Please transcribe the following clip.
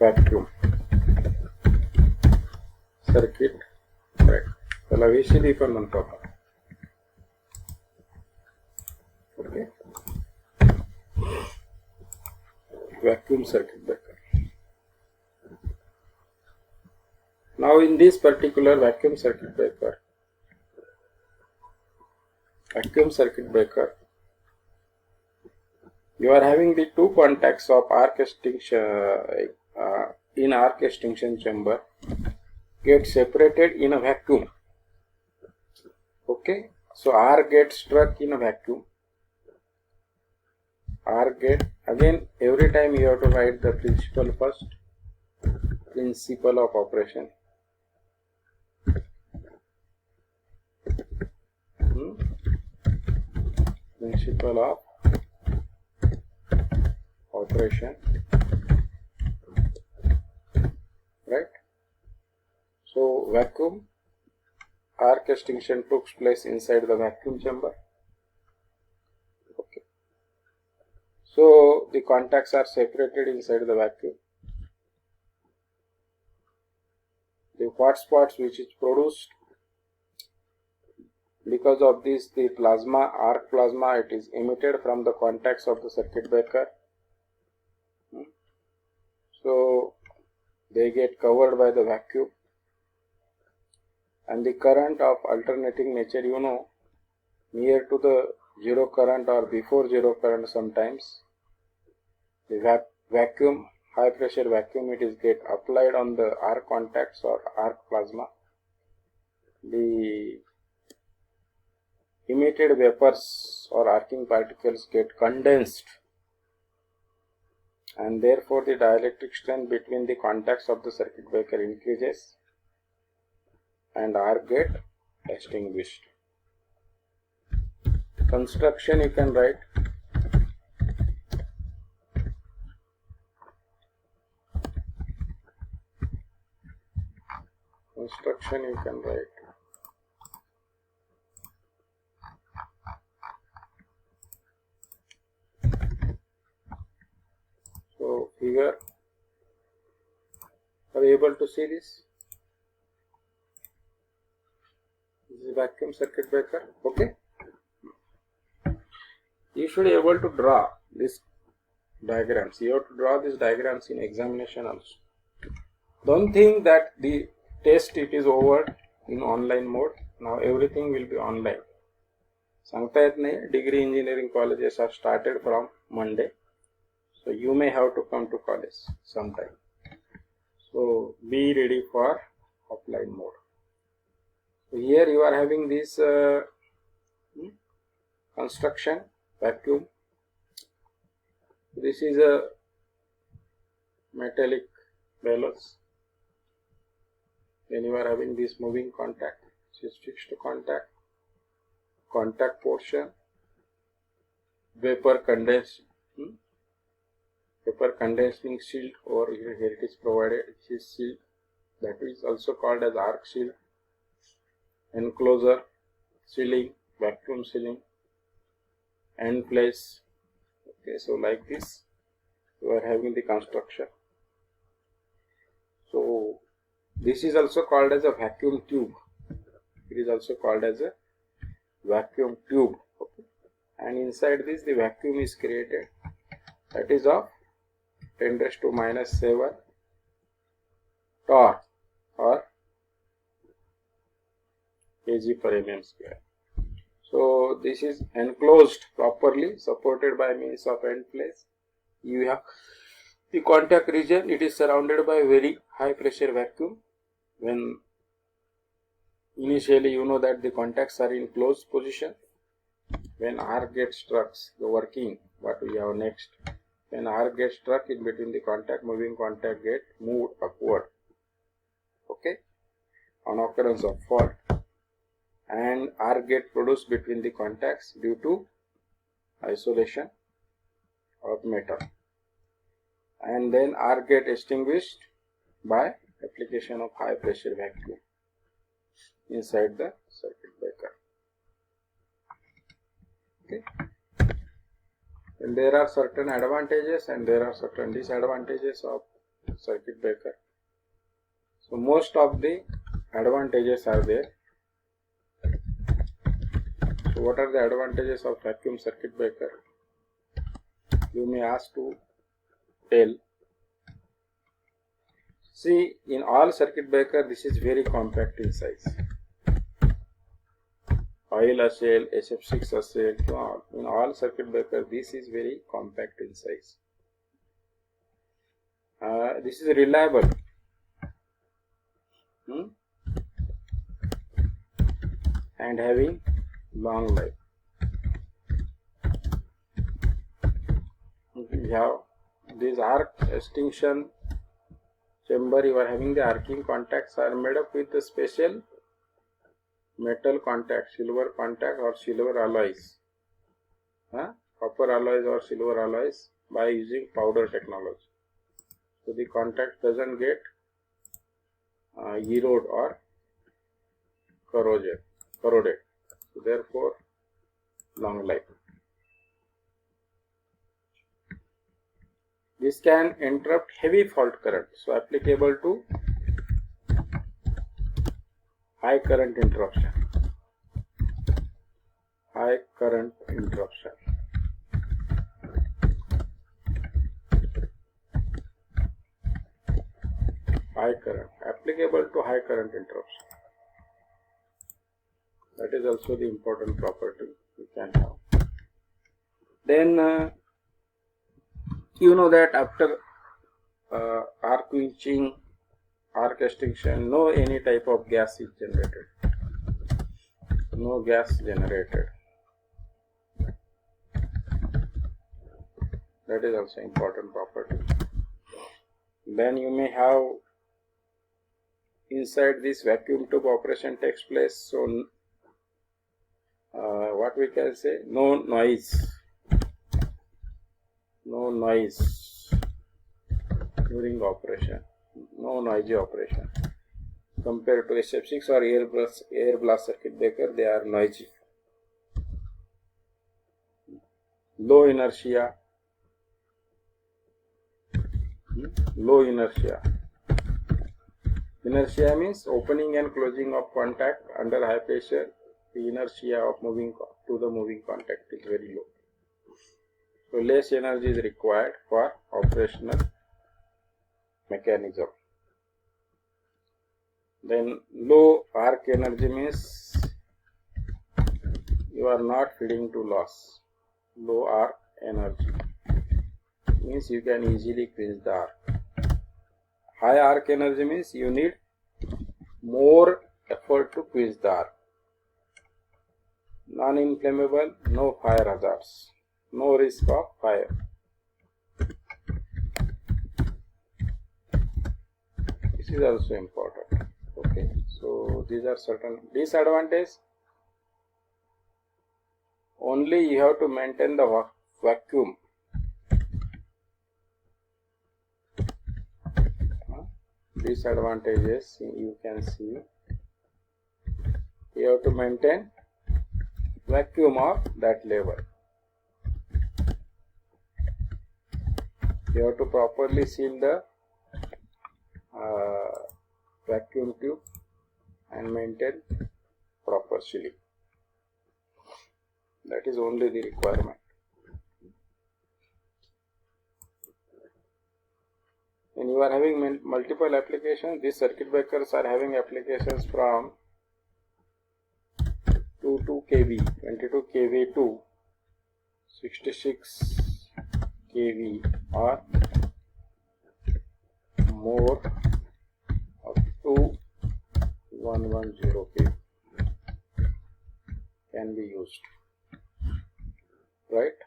vacuum circuit breaker. त्याला VCB पण म्हणतो आपण. Okay. Vacuum circuit breaker. Now in this particular vacuum circuit breaker, you are having the two contacts of arc extinction in arc extinction chamber get separated in a vacuum. Okay, so R gets struck in a vacuum. R get, again every time you have to write the principle first, principle of operation. Principle of operation, right? So vacuum, arc extinction took place inside the vacuum chamber. Okay. So the contacts are separated inside the vacuum. The hot spots which is produced because of this, the plasma, arc plasma, it is emitted from the contacts of the circuit breaker. So they get covered by the vacuum, and the current of alternating nature, you know, near to the zero current or before zero current sometimes, the vacuum, high pressure vacuum, it is get applied on the arc contacts or arc plasma. The emitted vapors or arcing particles get condensed, and therefore the dielectric strength between the contacts of the circuit breaker increases and arc get extinguished. Construction you can write. Construction you can write. So here, are you able to see this? This is vacuum circuit breaker. Okay. You should be able to draw these diagrams. You have to draw these diagrams in examination also. Don't think that the test it is over in online mode. Now everything will be online. सांगता येत नाही. Degree engineering colleges have started from Monday. So you may have to come to college sometime. So be ready for offline mode. So here you are having this construction vacuum. This is a metallic bellows. Then you are having this moving contact. This is fixed contact. Contact portion. Vapor condensing shield, or here it is provided, it is shield, that is also called as arc shield. Enclosure, sealing, vacuum sealing, end place. Okay, so like this you are having the construction. So this is also called as a vacuum tube. It is also called as a vacuum tube. Okay. And inside this the vacuum is created, that is of 10⁻⁻⁷ torr or kg per mm square. So this is enclosed properly, supported by means of end place. You have the contact region, it is surrounded by very high pressure vacuum. When initially you know that the contacts are in closed position. When arc gets struck, the working, what we have next, when arc gets struck in between the contact, moving contact get moved upward. Okay, on occurrence of fault, and arc get produced between the contacts due to isolation of metal, and then arc get extinguished by application of high pressure vacuum inside the circuit breaker. Okay. And there are certain advantages and there are certain disadvantages of circuit breaker. So most of the advantages are there. So what are the advantages of vacuum circuit breaker? You may ask to tell. See, in all circuit breaker, this is very compact in size. Oil असेल, SF6 असेल, in all circuit breaker, this is very compact in size. This is reliable. And having long life. We have this arc extinction chamber. You are having the arcing contacts are made up with the special metal contact, silver contact or silver alloys, copper alloys or silver alloys by using powder technology. So the contact doesn't get erode or corroded. So therefore, long life. This can interrupt heavy fault current. So applicable to high current interruption. High current interruption. High current. Applicable to high current interruption. That is also the important property we can have. Then you know that after arc quenching, arc extinction, no any type of gas is generated. No gas generated. That is also important property. Then you may have inside this vacuum tube operation takes place. So what we can say, no noise during operation, no noisy operation. Compared to SF6 or air blast circuit breaker, they are noisy. Low inertia. Inertia means opening and closing of contact under high pressure. The inertia of moving to the moving contact is very low. So less energy is required for operational mechanism. Then low arc energy means you are not feeding to loss. Low arc energy means you can easily quench the arc. High arc energy means you need more effort to quench the arc. Non-inflammable, no fire hazards, no risk of fire. This is also important. Okay, so these are certain disadvantages. Only you have to maintain the vacuum. Disadvantages you can see. You have to maintain vacuum of that level. You have to properly seal the vacuum tube and maintain proper sealing. That is only the requirement. When you are having multiple applications, these circuit breakers are having applications from 22 kV, 22 kV to 66 kV or more up to 110 kV can be used, right?